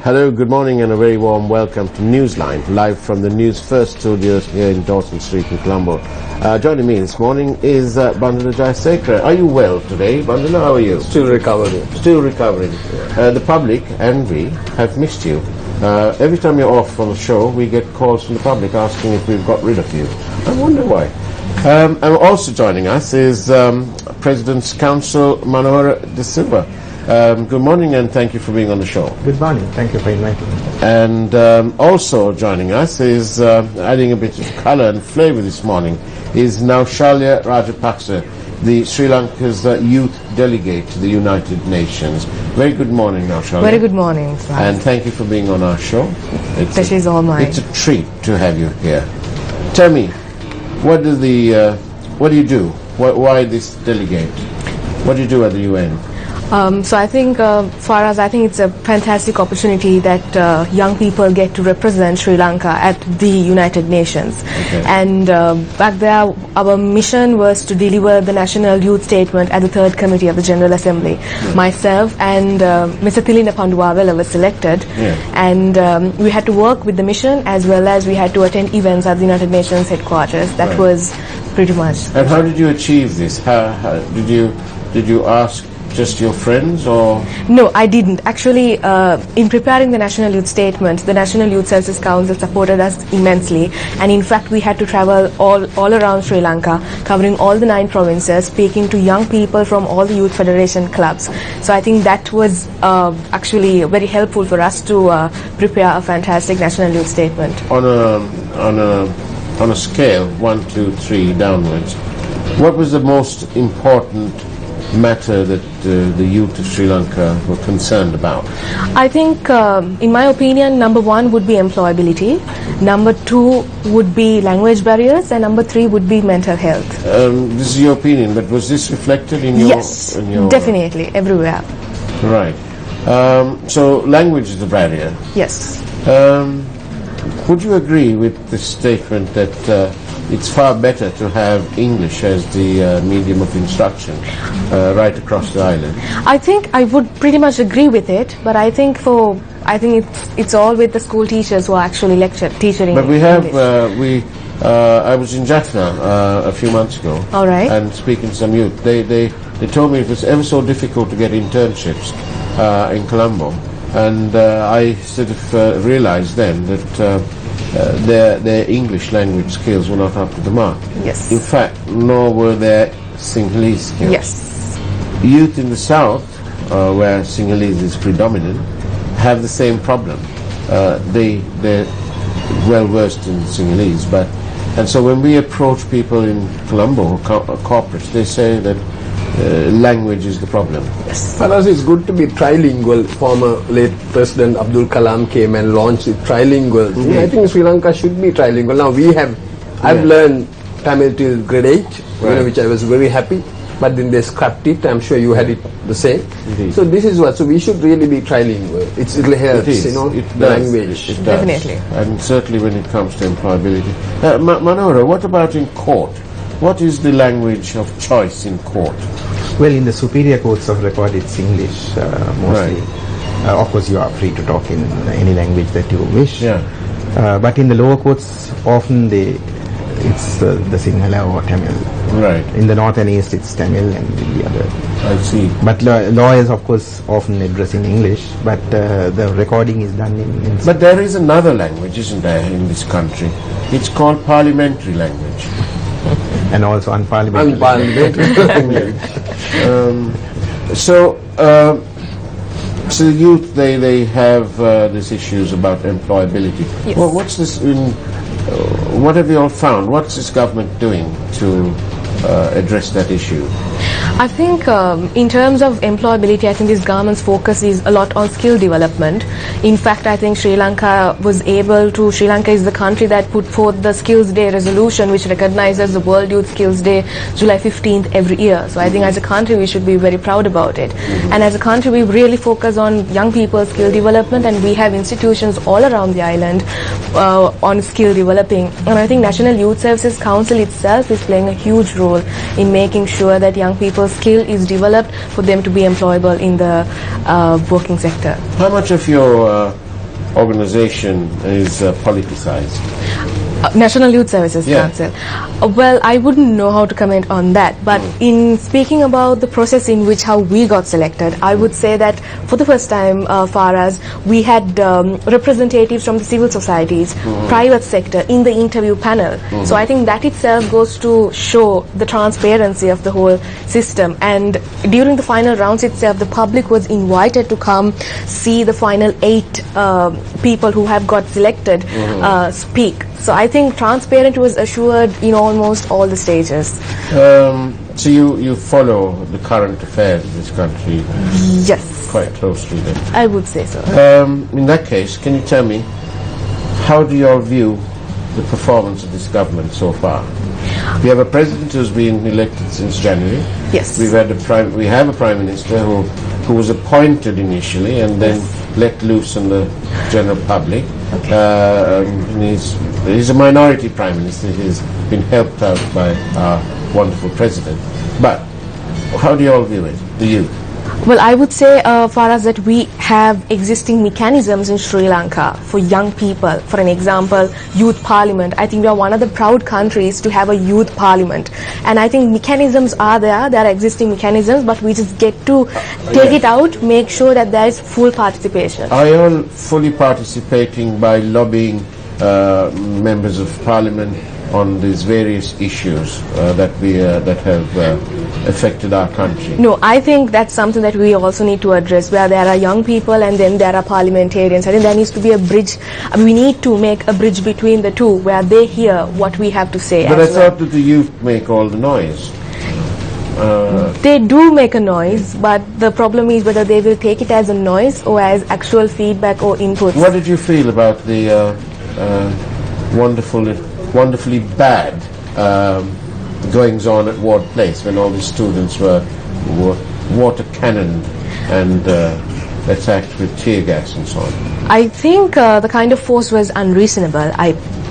Hello, good morning and a very warm welcome to Newsline, live from the Newsfirst studios here in Dawson Street in Colombo. Joining me this morning is Bandana Jayasekara. Are you well today, Bandana? How are you? Still recovering. Still recovering. The public and we have missed you. Every time you're off from the show, we get calls from the public asking if we've got rid of you. I wonder why. And also joining us is President's Council Manohara De Silva. Good morning and thank you for being on the show. Good morning. Thank you for inviting me. And also joining us is adding a bit of colour and flavour this morning is Naushalya Rajapaksa, the Sri Lanka's youth delegate to the United Nations. Very good morning, Naushalya. Very good morning, sir. And thank you for being on our show. Pleasure is all mine. It's a treat to have you here. Tell me, what do you do? Why this delegate? What do you do at the UN? So I think, for us, I think it's a fantastic opportunity that young people get to represent Sri Lanka at the United Nations. Okay. And back there, our mission was to deliver the National Youth Statement at the Third Committee of the General Assembly. Yeah. Myself and Mr. Tilina Panduwawela was selected. Yeah. And we had to work with the mission as well as we had to attend events at the United Nations headquarters. That right. was pretty much. And how did you achieve this? How did you ask just your friends or? No, I didn't. Actually, in preparing the National Youth Statement, the National Youth Services Council supported us immensely. And in fact, we had to travel all around Sri Lanka, covering all the 9 provinces, speaking to young people from all the youth federation clubs. So I think that was actually very helpful for us to prepare a fantastic National Youth Statement. On a scale, 1, 2, 3 downwards, what was the most important matter that the youth of Sri Lanka were concerned about? I think, in my opinion, number 1 would be employability, number 2 would be language barriers, and number 3 would be mental health. This is your opinion, but was this reflected in your... Yes, definitely, everywhere. Right. So language is the barrier. Yes. Would you agree with the statement that it's far better to have English as the medium of instruction right across the island? I think I would pretty much agree with it, but I think it's all with the school teachers who are actually teaching. But we have I was in Jaffna a few months ago. All right. And speaking to some youth, they told me it was ever so difficult to get internships in Colombo, and I sort of realized then that their English language skills were not up to the mark. Yes. In fact, nor were their Sinhalese skills. Yes. Youth in the south, where Sinhalese is predominant, have the same problem. They're well versed in Sinhalese, and so when we approach people in Colombo, corporates, they say that language is the problem. Yes. For us, it's good to be trilingual. Former late President Abdul Kalam came and launched it trilingual. Mm-hmm. I think Sri Lanka should be trilingual. Now I've learned Tamil till grade 8, right. Which I was very happy. But then they scrapped it. I'm sure you had it the same. Indeed. So this is what. So we should really be trilingual. It helps, the language. It does. Definitely. And certainly when it comes to employability. Manohara, what about in court? What is the language of choice in court? Well, in the superior courts of record, it's English mostly. Right. Of course, you are free to talk in any language that you wish. Yeah. But in the lower courts, often it's the Sinhala or Tamil. Right. In the north and east, it's Tamil and the other. I see. But lawyers, of course, often address in English, but the recording is done in But there is another language, isn't there, in this country? It's called parliamentary language. And also unparliamentary language. So the youth, they have these issues about employability. Yes. Well, what's this what have you all found? What's this government doing to address that issue? I think in terms of employability, I think this government's focus is a lot on skill development. In fact, I think Sri Lanka is the country that put forth the Skills Day resolution, which recognizes the World Youth Skills Day, July 15th every year. So I think as a country, we should be very proud about it. And as a country, we really focus on young people's skill development, and we have institutions all around the island on skill developing. And I think National Youth Services Council itself is playing a huge role in making sure that young people's skill is developed for them to be employable in the working sector. How much of your organization is politicized? National Youth Services Yeah. Council. Well, I wouldn't know how to comment on that, but in speaking about the process in which how we got selected, I would say that for the first time, Faraz, we had representatives from the civil societies, private sector in the interview panel. So I think that itself goes to show the transparency of the whole system. And during the final rounds itself, the public was invited to come see the final 8 people who have got selected speak. So I think transparency was assured in almost all the stages. So you follow the current affairs of this country Yes, quite closely then? I would say so. In that case, can you tell me, how do you all view the performance of this government so far? We have a president who's been elected since January. Yes. We have a prime minister who was appointed initially and then let loose on the general public. And he's a minority prime minister. He's been helped out by our wonderful president. But how do you all view it, the youth? Well, I would say, Faraz, that we have existing mechanisms in Sri Lanka for young people. For an example, youth parliament. I think we are one of the proud countries to have a youth parliament. And I think mechanisms are there. There are existing mechanisms, but we just get to take it out, make sure that there is full participation. Are you all fully participating by lobbying members of parliament on these various issues that have affected our country? No, I think that's something that we also need to address, where there are young people and then there are parliamentarians. I think there needs to be a bridge. We need to make a bridge between the two, where they hear what we have to say. But I as well. thought that the youth make all the noise. They do make a noise, but the problem is whether they will take it as a noise or as actual feedback or inputs. What did you feel about the wonderfully bad goings on at Ward Place when all the students were water cannoned and attacked with tear gas and so on? I think the kind of force was unreasonable.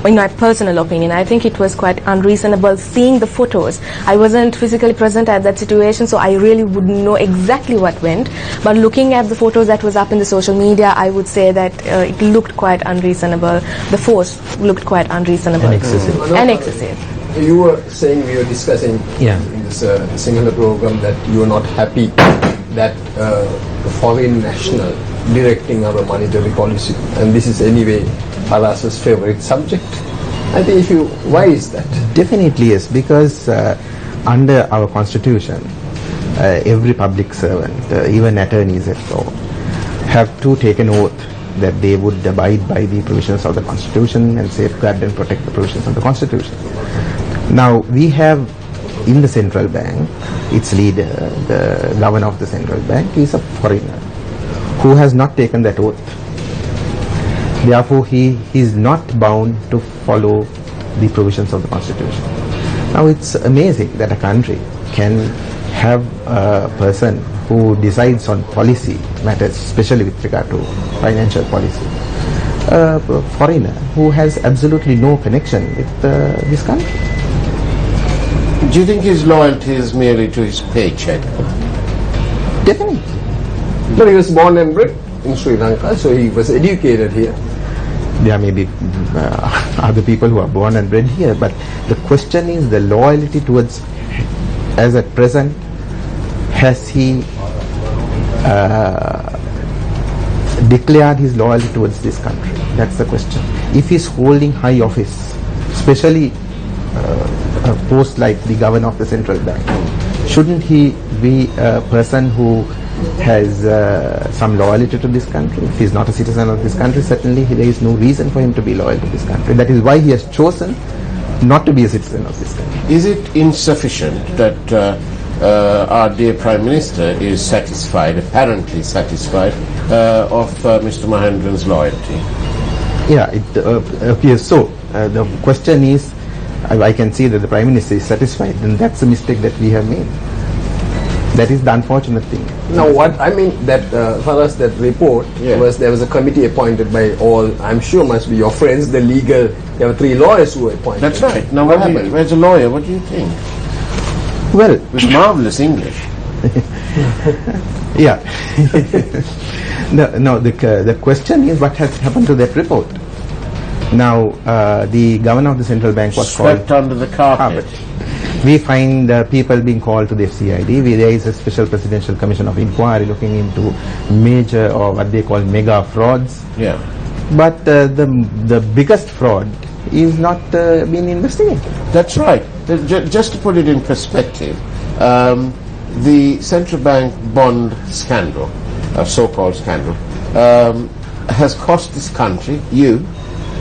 In my personal opinion, I think it was quite unreasonable. Seeing the photos, I wasn't physically present at that situation, so I really wouldn't know exactly what went. But looking at the photos that was up in the social media, I would say that it looked quite unreasonable. The force looked quite unreasonable. And excessive. And excessive. You were saying, we were discussing in this Sinhala program, that you are not happy that the foreign national directing our monetary policy, and this is anyway Faraz's favorite subject. I think why is that? Definitely yes, because under our constitution, every public servant, even attorneys at law, have to take an oath that they would abide by the provisions of the constitution and safeguard and protect the provisions of the constitution. Now we have in the central bank, its leader, the governor of the central bank, is a foreigner who has not taken that oath. Therefore, he is not bound to follow the provisions of the constitution. Now, it's amazing that a country can have a person who decides on policy matters, especially with regard to financial policy, a foreigner who has absolutely no connection with this country. Do you think his loyalty is merely to his paycheck? Definitely. But he was born and bred in Sri Lanka, so he was educated here. There may be other people who are born and bred here, but the question is the loyalty towards, as at present, has he declared his loyalty towards this country? That's the question. If he's holding high office, especially a post like the governor of the central bank, shouldn't he be a person who has some loyalty to this country? If he's not a citizen of this country, certainly there is no reason for him to be loyal to this country. That is why he has chosen not to be a citizen of this country. Is it insufficient that our dear Prime Minister is satisfied, apparently satisfied, of Mr. Mahendran's loyalty? Yeah, it appears so. The question is, I can see that the Prime Minister is satisfied, and that's a mistake that we have made. That is the unfortunate thing. Now, what I mean that Faraz, that report was, there was a committee appointed by all, I'm sure must be your friends, the legal. There were 3 lawyers who were appointed. That's right. Now, what happened? As a lawyer, what do you think? Well, With marvelous English. yeah. No, the question is what has happened to that report. Now, the governor of the central bank was Swept called under the carpet. We find people being called to the FCID. There is a special presidential commission of inquiry looking into major or what they call mega frauds. Yeah. But the biggest fraud is not being investigated. That's right. Just to put it in perspective, the central bank bond scandal, so-called scandal, has cost this country, you,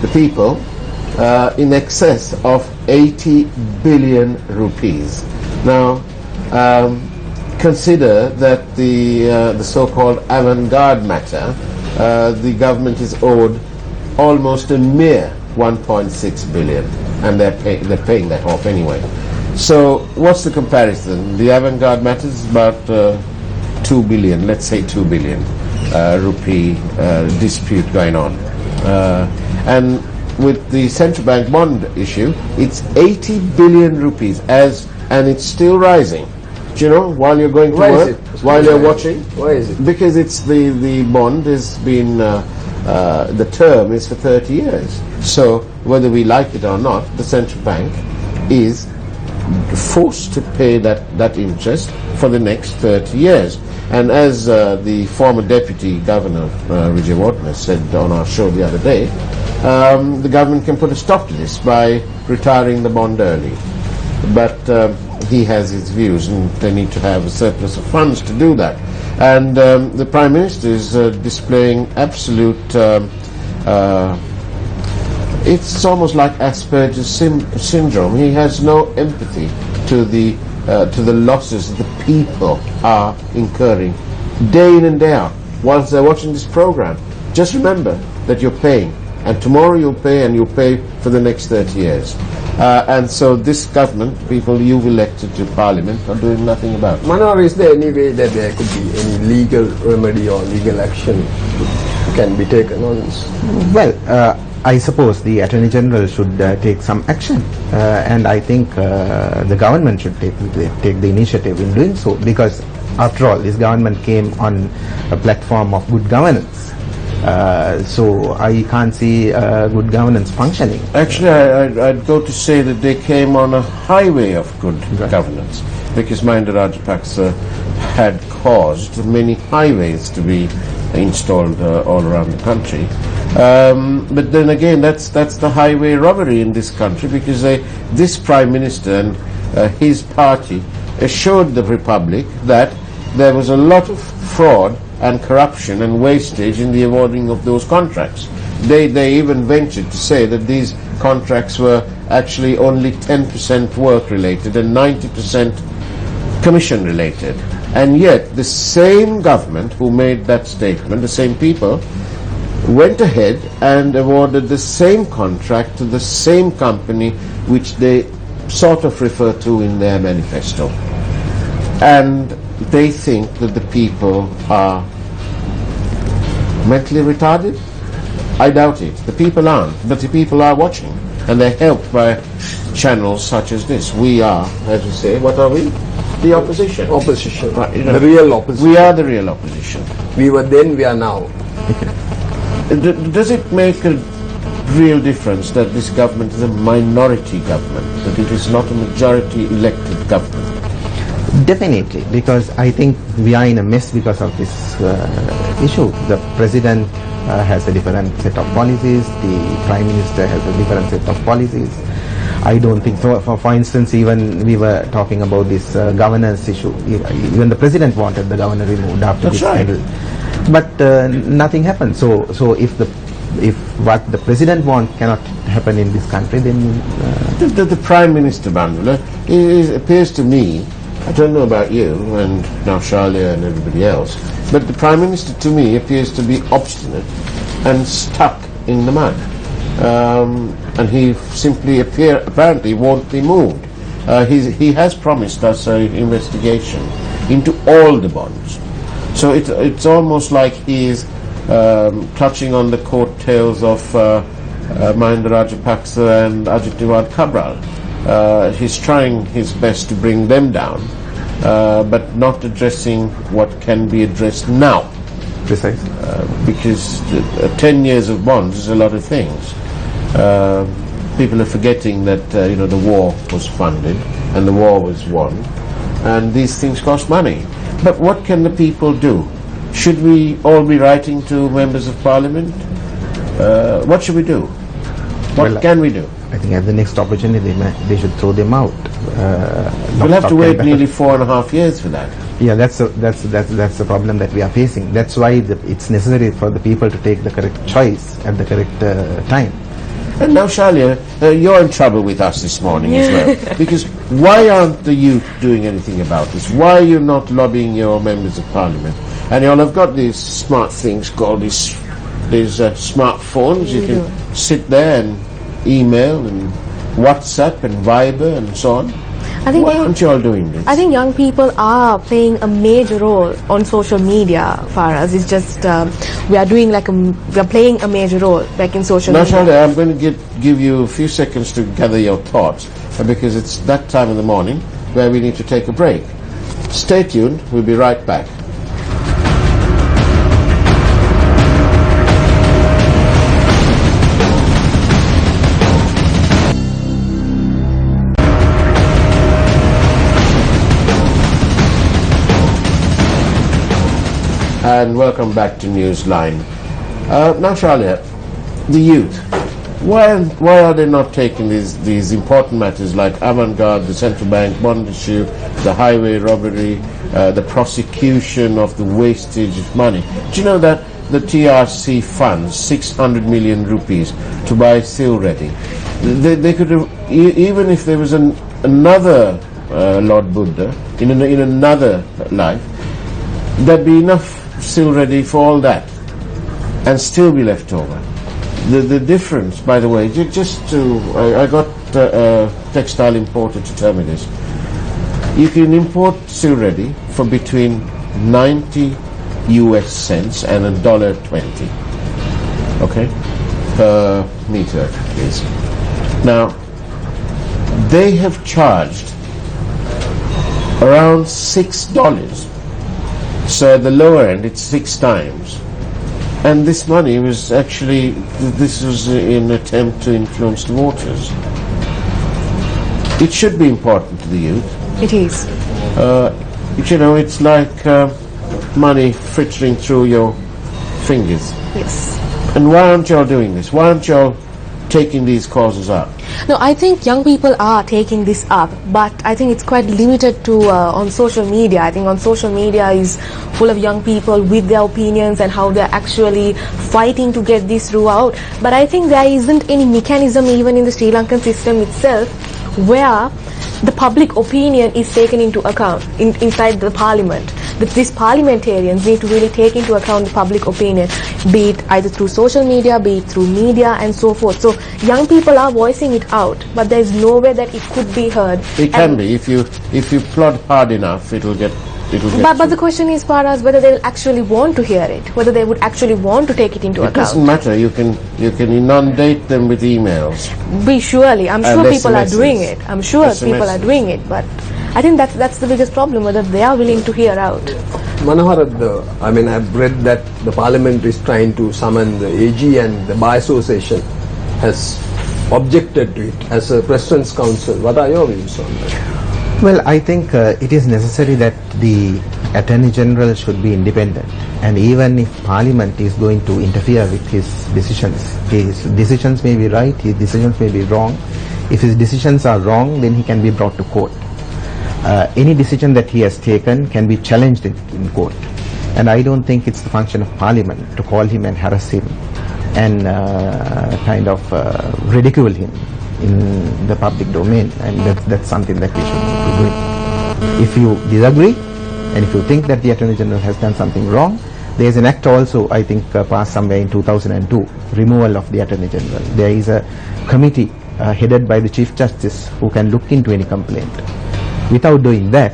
the people, in excess of 80 billion rupees. Now, consider that the so-called avant-garde matter, the government is owed almost a mere 1.6 billion, and they're paying that off anyway. So, what's the comparison? The avant-garde matter is about 2 billion, let's say 2 billion rupee dispute going on, and with the central bank bond issue, it's 80 billion rupees, and it's still rising. Do you know, while you're going to work, while you're watching? Why is it? Because it's the bond has been, the term is for 30 years. So whether we like it or not, the central bank is forced to pay that interest for the next 30 years. And as the former deputy governor, Vijay Wardner, said on our show the other day, the government can put a stop to this by retiring the bond early. But he has his views, and they need to have a surplus of funds to do that. And the Prime Minister is displaying absolute, it's almost like Asperger's syndrome. He has no empathy to the losses the people are incurring day in and day out whilst they're watching this program. Just remember that you're paying, and tomorrow you'll pay, and you'll pay for the next 30 years. And so this government, people you've elected to Parliament, are doing nothing about it. Manar, is there any way that there could be any legal remedy or legal action can be taken on this? Well, I suppose the Attorney General should take some action, and I think the government should take the initiative in doing so, because after all, this government came on a platform of good governance. So I can't see good governance functioning. Actually, I'd go to say that they came on a highway of good governance, because Mahinda Rajapaksa had caused many highways to be installed all around the country. But then again, that's the highway robbery in this country, because this Prime Minister and his party assured the Republic that there was a lot of fraud and corruption and wastage in the awarding of those contracts. They even ventured to say that these contracts were actually only 10% work related and 90% commission related. And yet the same government who made that statement, the same people, went ahead and awarded the same contract to the same company which they sort of refer to in their manifesto. And they think that the people are mentally retarded? I doubt it. The people aren't, but the people are watching, and they're helped by channels such as this. We are, as you say, what are we? The opposition. Opposition. Right, the real opposition. We are the real opposition. We were then, we are now. Does it make a real difference that this government is a minority government, that it is not a majority elected government? Definitely, because I think we are in a mess because of this issue. The President has a different set of policies, the Prime Minister has a different set of policies. I don't think so. For instance, even we were talking about this governance issue. Even the President wanted the governor removed after this scandal. But nothing happened. So if what the President wants cannot happen in this country, then... The Prime Minister, Bandula, it appears to me, I don't know about you and now Shalia and everybody else, but the Prime Minister to me appears to be obstinate and stuck in the mud. And he simply apparently won't be moved. He has promised us an investigation into all the bonds. So it's almost like he is clutching on the coattails of Mahinda Rajapaksa and Ajit Niwad Cabral. He's trying his best to bring them down, but not addressing what can be addressed now. Precisely. Because 10 years of bonds is a lot of things. People are forgetting that the war was funded and the war was won, and these things cost money. But what can the people do? Should we all be writing to members of parliament? What should we do? What can we do? I think at the next opportunity they should throw them out. We'll have to wait nearly 4.5 years for that. Yeah, that's the problem that we are facing. That's why it's necessary for the people to take the correct choice at the correct time. And now, Shalia, you're in trouble with us this morning as well. Because why aren't the youth doing anything about this? Why are you not lobbying your members of parliament? And you all have got these smart things called these smartphones. You can sit there and email and WhatsApp and Viber and so on. Why aren't you all doing this? I think young people are playing a major role on social media. For us, it's just we are playing a major role back in social media. Now, Shalia, I'm going to give you a few seconds to gather your thoughts, because it's that time in the morning where we need to take a break. Stay tuned. We'll be right back. And welcome back to Newsline. Now, Shalia, the youth, why are they not taking these important matters like avant-garde, the central bank bond issue, the highway robbery, the prosecution of the wastage of money? Do you know that the TRC funds 600 million rupees to buy Sil Reddy? They could have, even if there was another Lord Buddha in another life, there'd be enough Sil Reddy for all that and still be left over. The difference, by the way, I got a textile importer to tell me this. You can import Sil Reddy for between 90 US cents and $1.20, okay, per meter is. Now, they have charged around $6. So at the lower end, it's 6 times. And this money was actually, this was in an attempt to influence the voters. It should be important to the youth. It is. It's like money filtering through your fingers. Yes. And why aren't y'all doing this? Why aren't y'all taking these causes up? No, I think young people are taking this up, but I think it's quite limited to on social media. I think on social media is full of young people with their opinions and how they're actually fighting to get this throughout. But I think there isn't any mechanism even in the Sri Lankan system itself where the public opinion is taken into account inside the parliament. That these parliamentarians need to really take into account the public opinion, be it either through social media, be it through media and so forth. So young people are voicing it out, but there's no way that it could be heard. It can be. If you plod hard enough, it'll get But the question is, Paras, whether they'll actually want to hear it, whether they would actually want to take it into account. It doesn't matter. You can inundate them with emails. I'm sure people are doing it. I'm sure SMSs. people are doing it, but I think that's the biggest problem, whether they are willing to hear out. Manohar, I've read that the parliament is trying to summon the AG, and the Bar Association has objected to it as a President's Council. What are your views on that? Well, I think it is necessary that the Attorney General should be independent, and even if Parliament is going to interfere with his decisions may be right, his decisions may be wrong. If his decisions are wrong, then he can be brought to court. Any decision that he has taken can be challenged in court, and I don't think it's the function of Parliament to call him and harass him and kind of ridicule him in the public domain, and that's something that we should be doing. If you disagree and if you think that the Attorney General has done something wrong, there is an act also, I think, passed somewhere in 2002, removal of the Attorney General. There is a committee headed by the Chief Justice who can look into any complaint. Without doing that,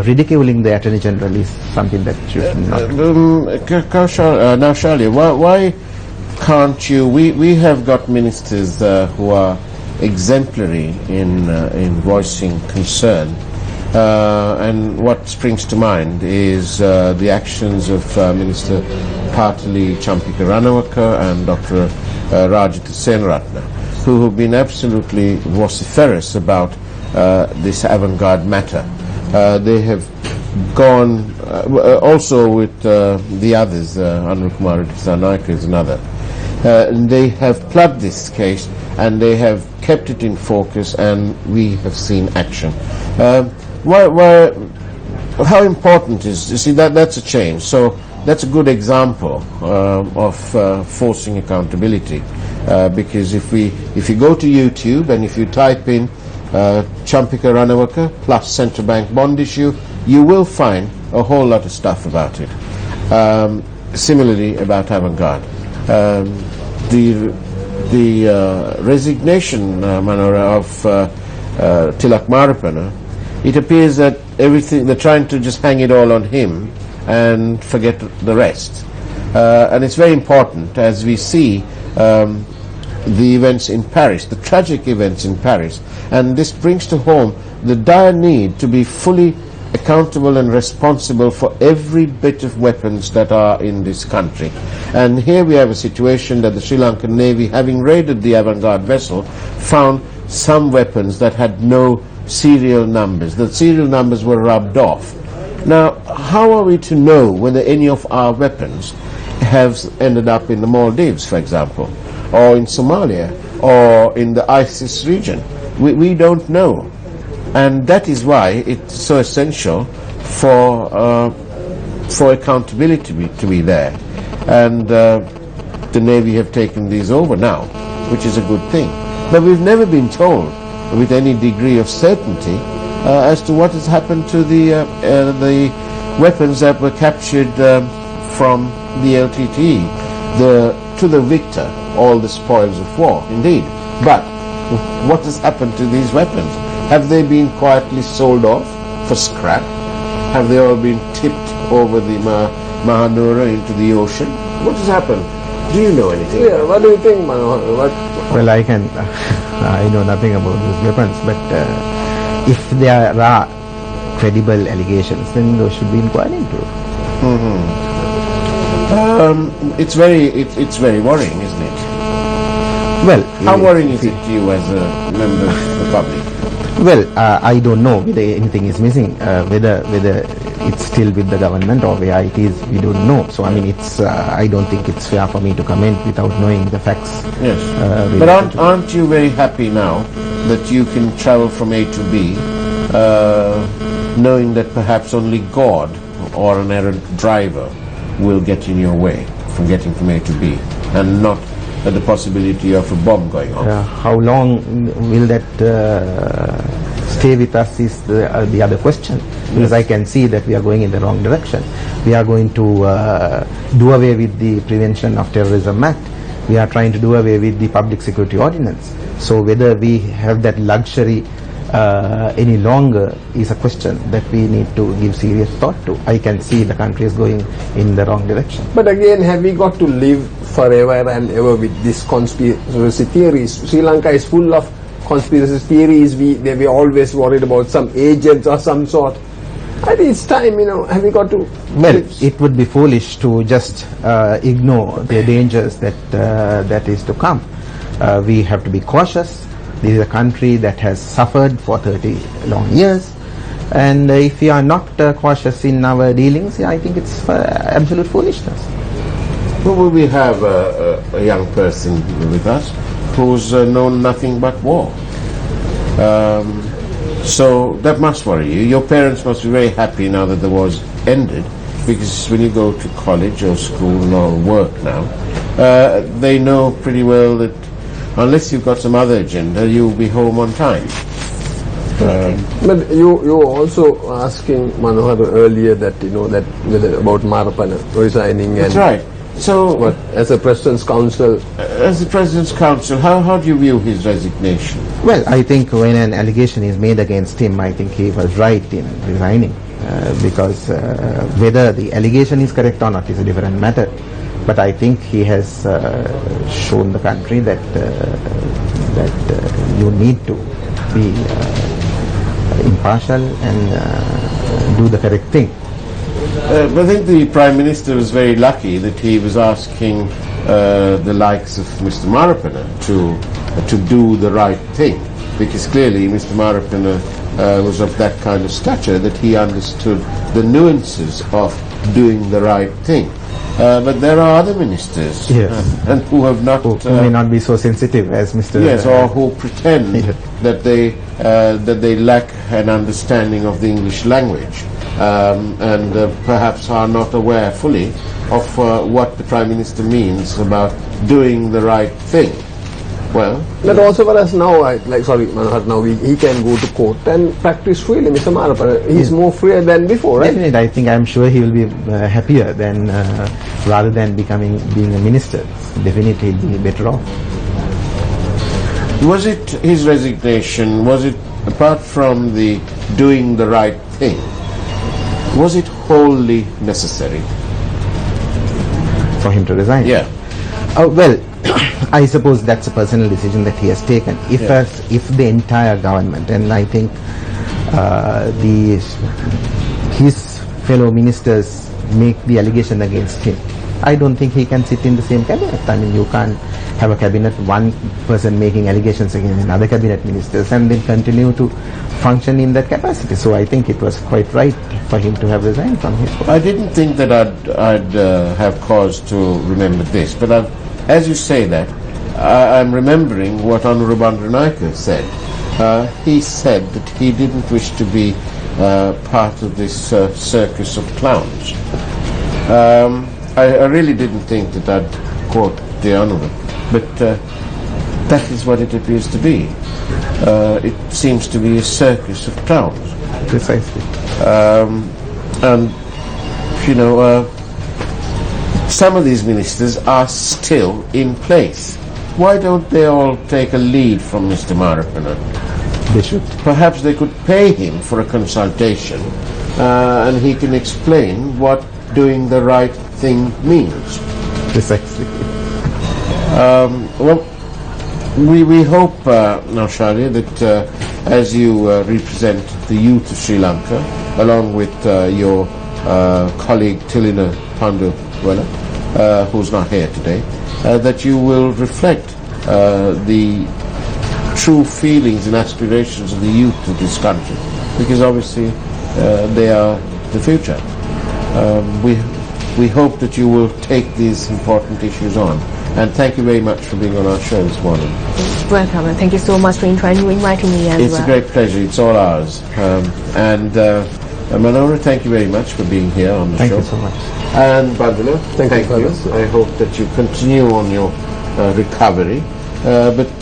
ridiculing the Attorney General is something that should not. Now, Shalia, why can't you? We have got ministers who are exemplary in voicing concern. And what springs to mind is the actions of Minister Partali Champika Ranawaka and Dr. Rajita Senratna, who have been absolutely vociferous about this avant-garde matter. They have gone, also with the others, Anil Kumar Disanaika is another, and they have plugged this case and they have kept it in focus, and we have seen action. How important is, you see, that's a change. So that's a good example of forcing accountability, because if you go to YouTube and if you type in Champika Ranawaka plus central bank bond issue, you will find a whole lot of stuff about it. Similarly about avant-garde. The resignation, Manora, of Tilak Marapana, it appears that everything, they're trying to just hang it all on him and forget the rest. And it's very important as we see the events in Paris, the tragic events in Paris, and this brings to home the dire need to be fully accountable and responsible for every bit of weapons that are in this country. And here we have a situation that the Sri Lankan Navy, having raided the avant-garde vessel, found some weapons that had no serial numbers. The serial numbers were rubbed off. Now, how are we to know whether any of our weapons have ended up in the Maldives, for example, or in Somalia, or in the ISIS region? We don't know. And that is why it's so essential for accountability to be there. And the Navy have taken these over now, which is a good thing. But we've never been told with any degree of certainty as to what has happened to the weapons that were captured from the LTTE, to the victor, all the spoils of war, indeed. But what has happened to these weapons? Have they been quietly sold off for scrap? Have they all been tipped over the Mahanura into the ocean? What has happened? Do you know anything? Yeah, what do you think, Manohar? Well, I know nothing about these weapons, but if there are credible allegations, then those should be inquired into. It's very worrying, isn't it? Well, how worrying is it to you as a member of the public? Well, I don't know whether anything is missing, whether it's still with the government or where it is, we don't know. So, I mean, it's I don't think it's fair for me to comment without knowing the facts. Yes. But aren't you very happy now that you can travel from A to B, knowing that perhaps only God or an errant driver will get in your way from getting from A to B, and not the possibility of a bomb going off? How long will that stay with us is the other question, because I can see that we are going in the wrong direction. We are going to do away with the Prevention of Terrorism Act. We are trying to do away with the Public Security Ordinance. So whether we have that luxury any longer is a question that we need to give serious thought to. I can see the country is going in the wrong direction. But again, have we got to live forever and ever with these conspiracy theories? Sri Lanka is full of conspiracy theories. They were always worried about some agents or some sort. I think it's time, have we got to... Well, it would be foolish to just ignore the dangers that is to come. We have to be cautious. This is a country that has suffered for 30 long years, and if we are not cautious in our dealings, I think it's absolute foolishness. Well, we have a young person with us who's known nothing but war. So that must worry you. Your parents must be very happy now that the war's ended, because when you go to college or school or work now, they know pretty well that unless you've got some other agenda, you'll be home on time. But you were also asking Manohar earlier that that whether about Marapana resigning. That's right. So, as a President's Council? As the President's Council, how do you view his resignation? Well, I think when an allegation is made against him, I think he was right in resigning, because whether the allegation is correct or not is a different matter. But I think he has shown the country that you need to be impartial and do the correct thing. But I think the Prime Minister was very lucky that he was asking the likes of Mr. Marapana to do the right thing, because clearly Mr. Marapana was of that kind of stature that he understood the nuances of doing the right thing. But there are other ministers and who have not who may not be so sensitive as Mr. Yes, or who pretend that they lack an understanding of the English language and perhaps are not aware fully of what the Prime Minister means about doing the right thing. Well, but also for us now, now he can go to court and practice freely, Mr. Marapana. He's more freer than before, right? Definitely, I'm sure he will be happier than rather than being a minister. Definitely, he'll be better off. Was it his resignation? Was it, apart from the doing the right thing, was it wholly necessary for him to resign? Yeah. Well, I suppose that's a personal decision that he has taken. If the entire government, and I think his fellow ministers make the allegation against him, I don't think he can sit in the same cabinet. I mean, you can't have a cabinet, one person making allegations against another cabinet ministers and then continue to function in that capacity. So I think it was quite right for him to have resigned from his post. I didn't think that I'd have cause to remember this, but as you say that, I'm remembering what Honorable Bandranayake said. He said that he didn't wish to be part of this circus of clowns. I really didn't think that I'd quote the Honourable, but that is what it appears to be. It seems to be a circus of clowns. Precisely. And, you know, some of these ministers are still in place. Why don't they all take a lead from Mr. Marapana? They should. Perhaps they could pay him for a consultation and he can explain what doing the right thing means. Precisely. Well, we hope, Naushadia, that as you represent the youth of Sri Lanka, along with your colleague Tilina Panduwala, who's not here today, that you will reflect the true feelings and aspirations of the youth of this country, because obviously they are the future. We hope that you will take these important issues on. And thank you very much for being on our show this morning. Welcome, and thank you so much for inviting me as well. It's a great pleasure. It's all ours. Manora, thank you very much for being here on the show. Thank you so much. And Bandula, thank you. I hope that you continue on your recovery. But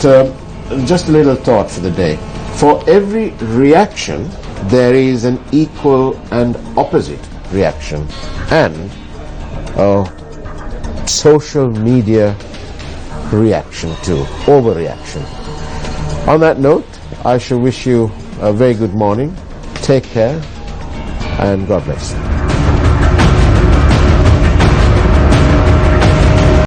just a little thought for the day. For every reaction, there is an equal and opposite reaction. And social media reaction too, overreaction. On that note, I shall wish you a very good morning. Take care and God bless.